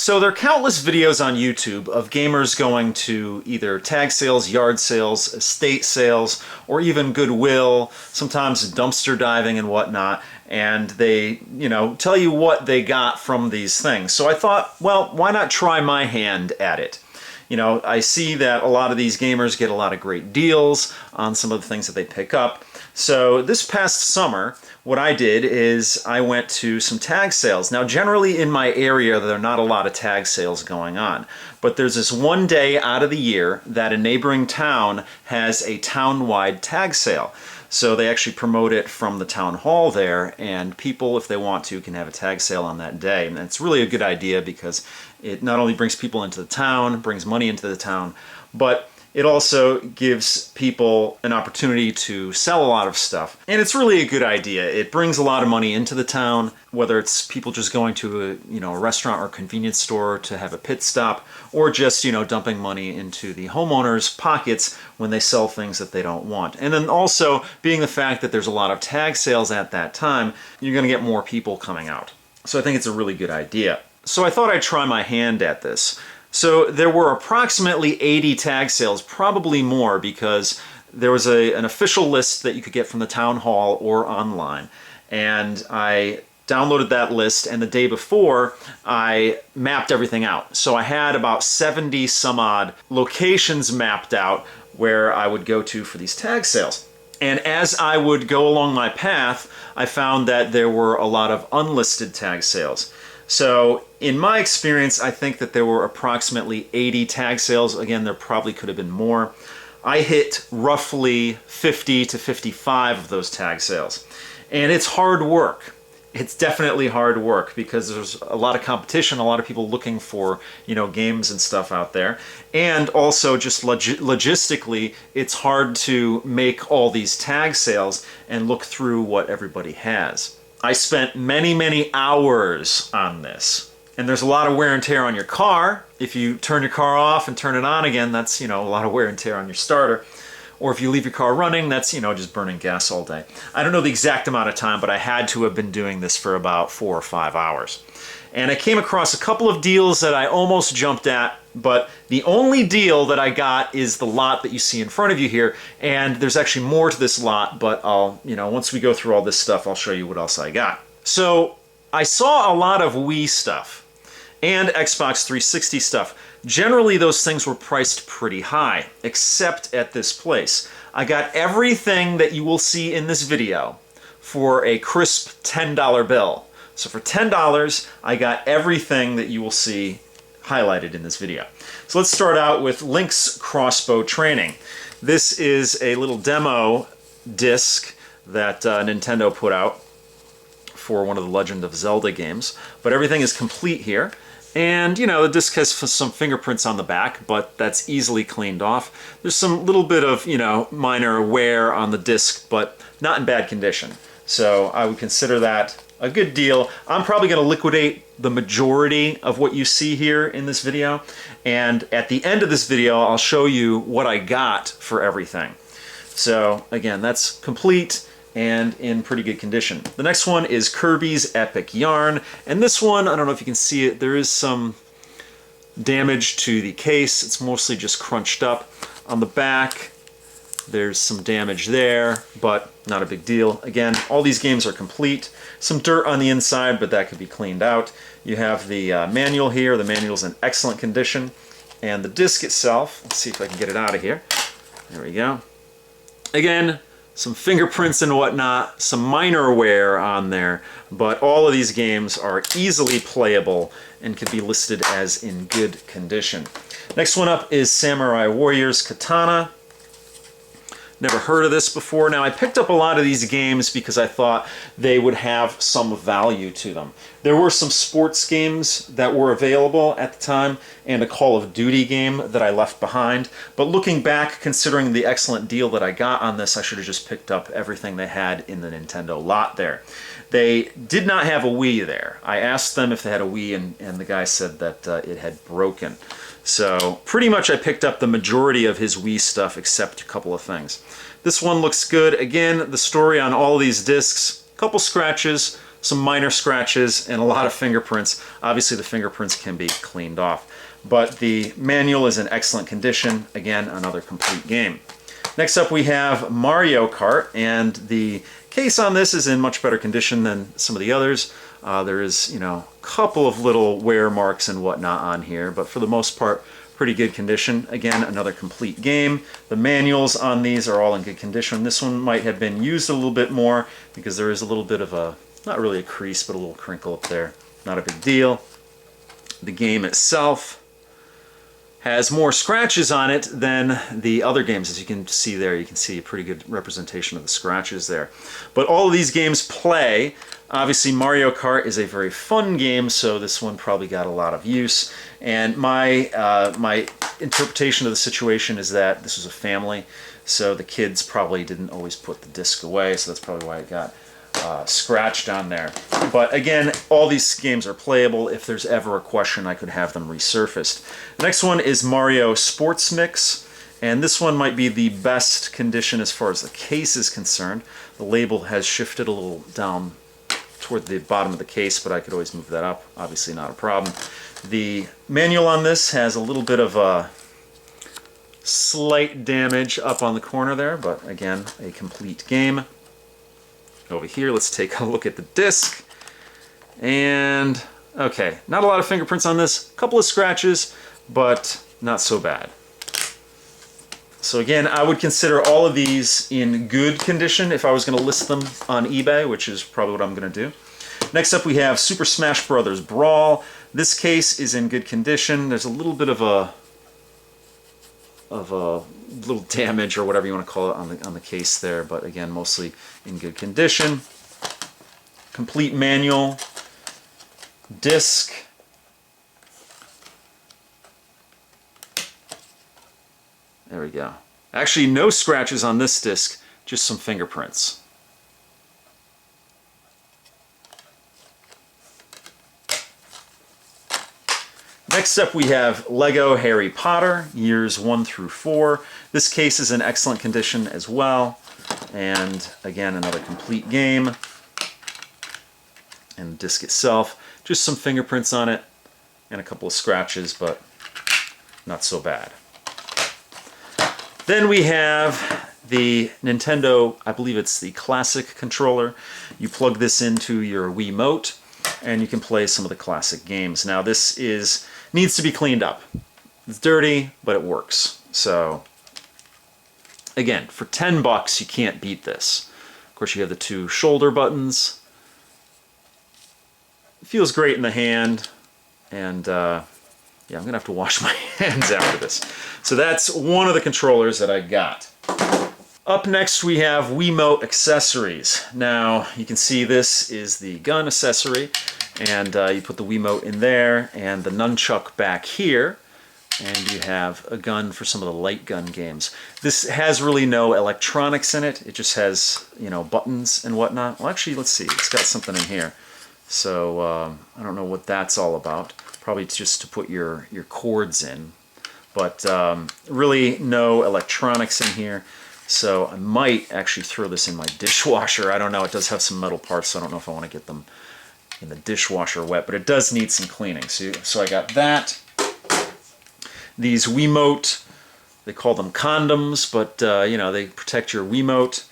So there are countless videos on YouTube of gamers going to either tag sales, yard sales, estate sales, or even Goodwill, sometimes dumpster diving and whatnot, and they, tell you what they got from these things. So I thought, well, why not try my hand at it? I see that a lot of these gamers get a lot of great deals on some of the things that they pick up. So this past summer, what I did is I went to some tag sales. Now, generally in my area, there are not a lot of tag sales going on, but there's this one day out of the year that a neighboring town has a town-wide tag sale. So they actually promote it from the town hall there, and people, if they want to, can have a tag sale on that day. And it's really a good idea because it not only brings people into the town, brings money into the town, but it also gives people an opportunity to sell a lot of stuff. And it's really a good idea. It brings a lot of money into the town, whether it's people just going to a restaurant or convenience store to have a pit stop, or just, dumping money into the homeowners' pockets when they sell things that they don't want. And then also, being the fact that there's a lot of tag sales at that time, you're going to get more people coming out. So I think it's a really good idea. So I thought I'd try my hand at this. So there were approximately 80 tag sales, probably more, because there was an official list that you could get from the town hall or online. And I downloaded that list, and the day before I mapped everything out. So I had about 70 some odd locations mapped out where I would go to for these tag sales. And as I would go along my path, I found that there were a lot of unlisted tag sales. So in my experience, I think that there were approximately 80 tag sales. Again, there probably could have been more. I hit roughly 50 to 55 of those tag sales. And it's hard work. It's definitely hard work because there's a lot of competition, a lot of people looking for, games and stuff out there. And also just logistically, it's hard to make all these tag sales and look through what everybody has. I spent many, many hours on this. And there's a lot of wear and tear on your car. If you turn your car off and turn it on again, that's, a lot of wear and tear on your starter. Or if you leave your car running, that's, just burning gas all day. I don't know the exact amount of time, but I had to have been doing this for about 4 or 5 hours. And I came across a couple of deals that I almost jumped at, but the only deal that I got is the lot that you see in front of you here. And there's actually more to this lot, but I'll, once we go through all this stuff, I'll show you what else I got. So I saw a lot of Wii stuff and Xbox 360 stuff. Generally, those things were priced pretty high, except at this place. I got everything that you will see in this video for a crisp $10 bill. So for $10, I got everything that you will see highlighted in this video. So let's start out with Link's Crossbow Training. This is a little demo disc that Nintendo put out for one of the Legend of Zelda games, but everything is complete here. And, the disc has some fingerprints on the back, but that's easily cleaned off. There's some little bit of, minor wear on the disc, but not in bad condition. So I would consider that a good deal. I'm probably going to liquidate the majority of what you see here in this video. And at the end of this video, I'll show you what I got for everything. So again, that's complete and in pretty good condition. The next one is Kirby's Epic Yarn. And this one, I don't know if you can see it, there is some damage to the case. It's mostly just crunched up. On the back, there's some damage there, but not a big deal. Again, all these games are complete. Some dirt on the inside, but that could be cleaned out. You have the manual here. The manual's in excellent condition. And the disc itself, let's see if I can get it out of here. There we go. Again, some fingerprints and whatnot, some minor wear on there, but all of these games are easily playable and can be listed as in good condition. Next one up is Samurai Warriors Katana. Never heard of this before. Now, I picked up a lot of these games because I thought they would have some value to them. There were some sports games that were available at the time and a Call of Duty game that I left behind. But looking back, considering the excellent deal that I got on this, I should have just picked up everything they had in the Nintendo lot there. They did not have a Wii there. I asked them if they had a Wii, and the guy said that it had broken. So pretty much I picked up the majority of his Wii stuff except a couple of things. This one looks good. Again, the story on all these discs, a couple scratches, some minor scratches, and a lot of fingerprints. Obviously the fingerprints can be cleaned off. But the manual is in excellent condition. Again, another complete game. Next up we have Mario Kart, and the case on this is in much better condition than some of the others. There is, a couple of little wear marks and whatnot on here, but for the most part, pretty good condition. Again, another complete game. The manuals on these are all in good condition. This one might have been used a little bit more because there is a little bit of a, not really a crease, but a little crinkle up there. Not a big deal. The game itself has more scratches on it than the other games. As you can see there, you can see a pretty good representation of the scratches there. But all of these games play. Obviously Mario Kart is a very fun game, so this one probably got a lot of use. And my interpretation of the situation is that this was a family, so the kids probably didn't always put the disc away, so that's probably why it got scratched on there. But again, all these games are playable. If there's ever a question, I could have them resurfaced. The next one is Mario Sports Mix, and this one might be the best condition as far as the case is concerned. The label has shifted a little down toward the bottom of the case, but I could always move that up. Obviously not a problem. The manual on this has a little bit of a slight damage up on the corner there, but again, a complete game. Over here, let's take a look at the disc. And okay, not a lot of fingerprints on this, a couple of scratches, but not so bad. So again, I would consider all of these in good condition if I was going to list them on eBay, which is probably what I'm going to do. Next up we have Super Smash Bros. Brawl. This case is in good condition. There's a little bit of a little damage or whatever you want to call it on the case there, but again, mostly in good condition. Complete manual, disc, there we go. Actually, no scratches on this disc, just some fingerprints. Next up we have Lego Harry Potter, years 1 through 4. This case is in excellent condition as well. And again, another complete game. And the disc itself, just some fingerprints on it and a couple of scratches, but not so bad. Then we have the Nintendo, I believe it's the classic controller. You plug this into your Wiimote and you can play some of the classic games. Now this needs to be cleaned up. It's dirty, but it works. So again, for 10 bucks, you can't beat this. Of course, you have the 2 shoulder buttons. It feels great in the hand, and yeah, I'm gonna have to wash my hands after this. So that's one of the controllers that I got. Up next we have Wiimote accessories. Now you can see this is the gun accessory, and you put the Wiimote in there and the nunchuck back here, and you have a gun for some of the light gun games. This has really no electronics in it. It just has, buttons and whatnot. Well, actually, let's see. It's got something in here. So I don't know what that's all about. Probably just to put your cords in. But really no electronics in here. So I might actually throw this in my dishwasher. I don't know. It does have some metal parts, so I don't know if I want to get them in the dishwasher wet, but it does need some cleaning. So I got that. These Wiimote, they call them condoms, but they protect your Wiimote,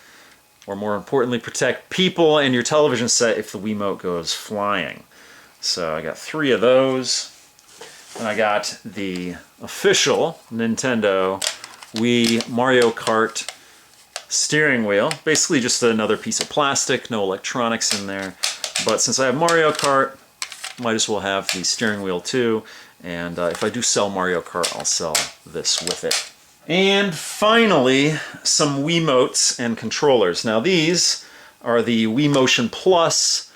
or more importantly, protect people and your television set if the Wiimote goes flying. So I got 3 of those. And I got the official Nintendo Wii Mario Kart steering wheel. Basically just another piece of plastic, no electronics in there. But since I have Mario Kart, might as well have the steering wheel too. And if I do sell Mario Kart, I'll sell this with it. And finally, some Wiimotes and controllers. Now these are the Wii Motion Plus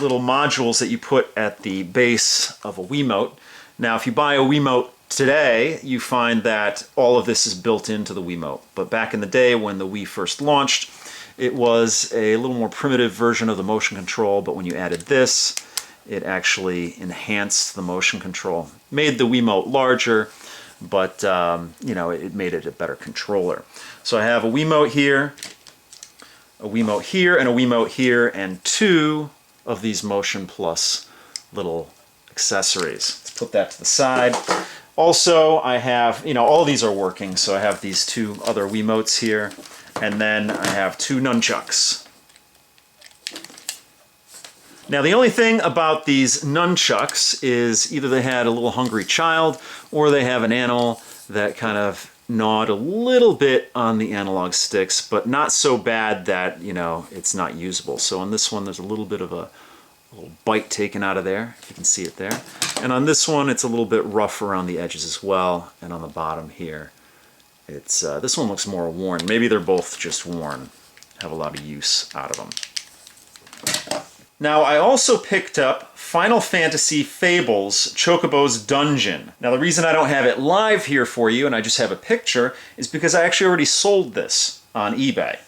little modules that you put at the base of a Wiimote. Now if you buy a Wiimote today, you find that all of this is built into the Wiimote. But back in the day when the Wii first launched, it was a little more primitive version of the motion control, but when you added this, it actually enhanced the motion control. Made the Wiimote larger, but it made it a better controller. So I have a Wiimote here, and a Wiimote here, and 2 of these Motion Plus little accessories. Let's put that to the side. Also, I have, all these are working, so I have these two other Wiimotes here, and then I have two nunchucks. Now, the only thing about these nunchucks is either they had a little hungry child or they have an animal that kind of gnawed a little bit on the analog sticks, but not so bad that, it's not usable. So on this one, there's a little bit of a little bite taken out of there, if you can see it there. And on this one, it's a little bit rough around the edges as well. And on the bottom here, it's this one looks more worn. Maybe they're both just worn. Have a lot of use out of them. Now, I also picked up Final Fantasy Fables Chocobo's Dungeon. Now, the reason I don't have it live here for you, and I just have a picture, is because I actually already sold this on eBay.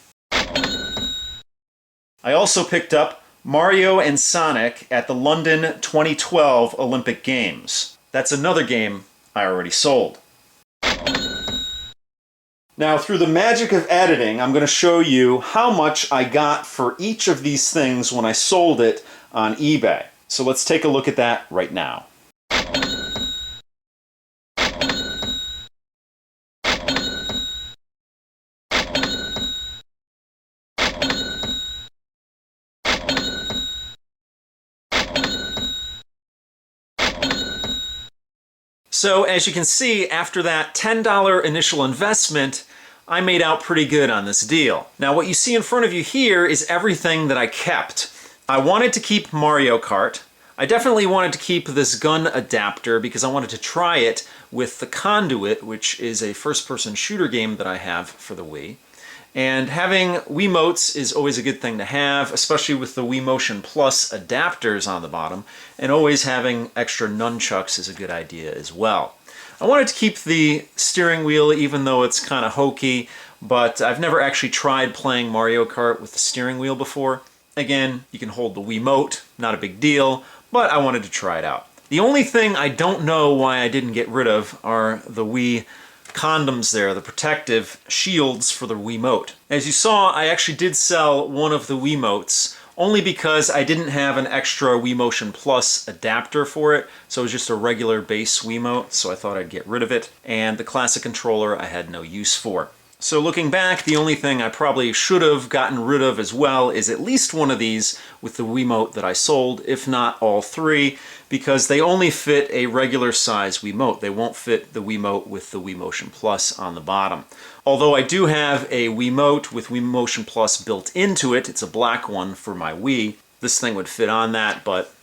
I also picked up Mario and Sonic at the London 2012 Olympic Games. That's another game I already sold. Now, through the magic of editing, I'm going to show you how much I got for each of these things when I sold it on eBay. So let's take a look at that right now. So as you can see, after that $10 initial investment, I made out pretty good on this deal. Now what you see in front of you here is everything that I kept. I wanted to keep Mario Kart. I definitely wanted to keep this gun adapter because I wanted to try it with the Conduit, which is a first-person shooter game that I have for the Wii. And having Wiimotes is always a good thing to have, especially with the Wii Motion Plus adapters on the bottom, and always having extra nunchucks is a good idea as well. I wanted to keep the steering wheel even though it's kind of hokey, but I've never actually tried playing Mario Kart with the steering wheel before. Again, you can hold the Wiimote, not a big deal, but I wanted to try it out. The only thing I don't know why I didn't get rid of are the Wii condoms there, the protective shields for the Wiimote. As you saw, I actually did sell one of the Wiimotes only because I didn't have an extra Wii Motion Plus adapter for it, so it was just a regular base Wiimote, so I thought I'd get rid of it. And the classic controller I had no use for. So looking back, the only thing I probably should have gotten rid of as well is at least one of these with the Wiimote that I sold, if not all three, because they only fit a regular size Wiimote. They won't fit the Wiimote with the Wii Motion Plus on the bottom. Although I do have a Wiimote with Wii Motion Plus built into it, it's a black one for my Wii. This thing would fit on that, but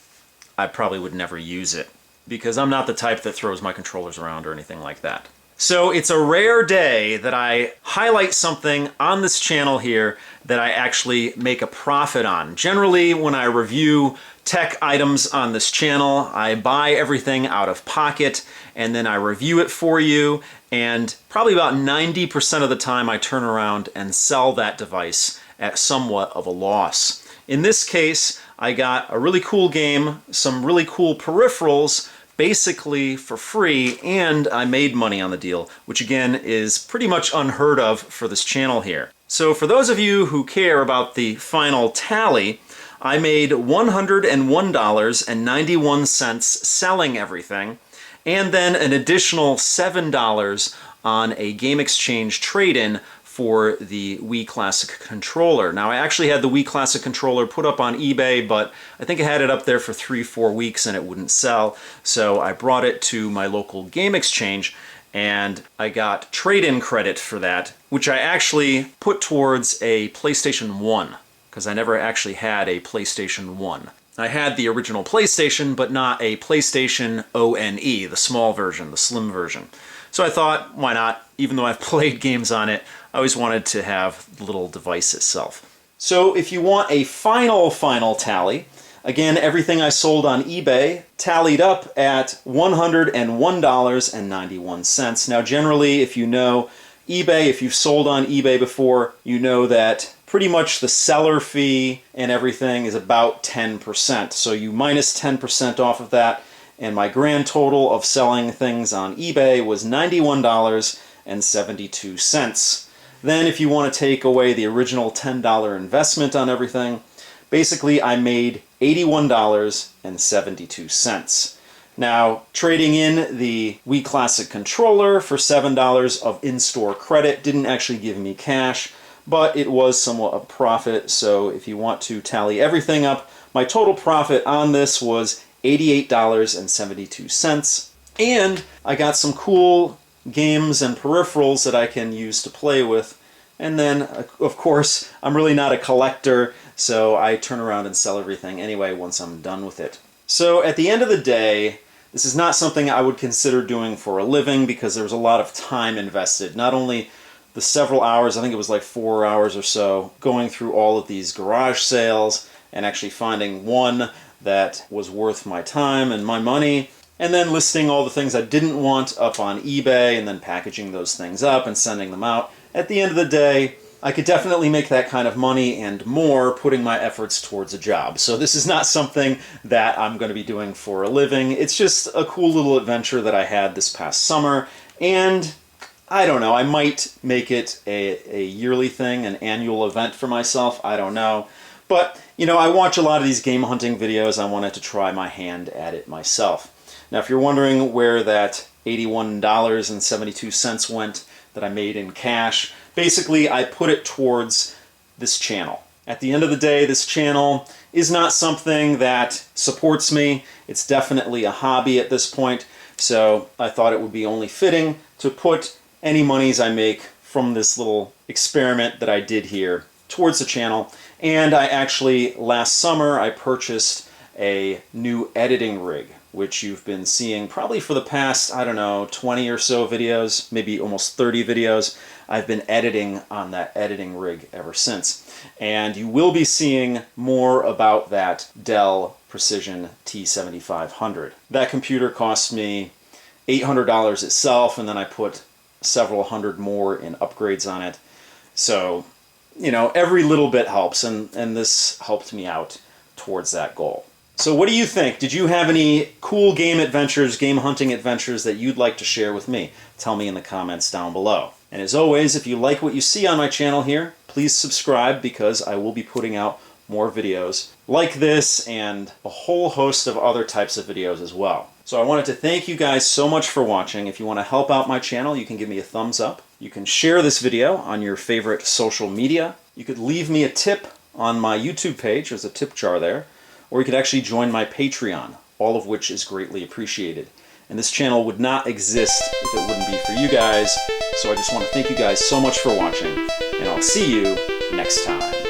I probably would never use it because I'm not the type that throws my controllers around or anything like that. So it's a rare day that I highlight something on this channel here that I actually make a profit on. Generally, when I review tech items on this channel, I buy everything out of pocket and then I review it for you, and probably about 90% of the time I turn around and sell that device at somewhat of a loss. In this case, I got a really cool game, some really cool peripherals, basically for free, and I made money on the deal, which again is pretty much unheard of for this channel here. So for those of you who care about the final tally, I made $101.91 selling everything, and then an additional $7 on a Game Exchange trade-in for the Wii Classic controller. Now I actually had the Wii Classic controller put up on eBay, but I think I had it up there for 3-4 weeks and it wouldn't sell, so I brought it to my local Game Exchange and I got trade-in credit for that, which I actually put towards a PlayStation 1, because I never actually had a PlayStation 1. I had the original PlayStation, but not a PlayStation ONE, the small version, the slim version. So I thought, why not? Even though I've played games on it, I always wanted to have the little device itself. So if you want a final tally, again, everything I sold on eBay tallied up at $101.91. Now generally, if you know eBay, if you've sold on eBay before, you know that pretty much the seller fee and everything is about 10%. So you minus 10% off of that, and my grand total of selling things on eBay was $91.72. Then if you want to take away the original $10 investment on everything, Basically, I made $81.72. Now, trading in the Wii Classic controller for $7 of in-store credit didn't actually give me cash, but it was somewhat a profit, so if you want to tally everything up, my total profit on this was $88.72. And I got some cool games and peripherals that I can use to play with. And then, of course, I'm really not a collector, so I turn around and sell everything anyway once I'm done with it. So at the end of the day, this is not something I would consider doing for a living because there was a lot of time invested. Not only the several hours, I think it was like 4 hours or so, going through all of these garage sales and actually finding one that was worth my time and my money, and then listing all the things I didn't want up on eBay and then packaging those things up and sending them out. At the end of the day, I could definitely make that kind of money and more putting my efforts towards a job. So this is not something that I'm going to be doing for a living. It's just a cool little adventure that I had this past summer, and I don't know, I might make it a yearly thing, an annual event for myself, I don't know. But, you know, I watch a lot of these game hunting videos. I wanted to try my hand at it myself. Now, if you're wondering where that $81.72 went that I made in cash, basically I put it towards this channel. At the end of the day, this channel is not something that supports me. It's definitely a hobby at this point, so I thought it would be only fitting to put any monies I make from this little experiment that I did here towards the channel. And I actually, last summer, I purchased a new editing rig, which you've been seeing probably for the past, I don't know, 20 or so videos, maybe almost 30 videos. I've been editing on that editing rig ever since. And you will be seeing more about that Dell Precision T7500. That computer cost me $800 itself, and then I put several hundred more in upgrades on it. So, you know, every little bit helps, and this helped me out towards that goal. So what do you think? Did you have any cool game adventures, game hunting adventures that you'd like to share with me? Tell me in the comments down below. And as always, if you like what you see on my channel here, please subscribe because I will be putting out more videos like this and a whole host of other types of videos as well. So I wanted to thank you guys so much for watching. If you want to help out my channel, you can give me a thumbs up. You can share this video on your favorite social media. You could leave me a tip on my YouTube page. There's a tip jar there. Or you could actually join my Patreon, all of which is greatly appreciated. And this channel would not exist if it wouldn't be for you guys. So I just want to thank you guys so much for watching, and I'll see you next time.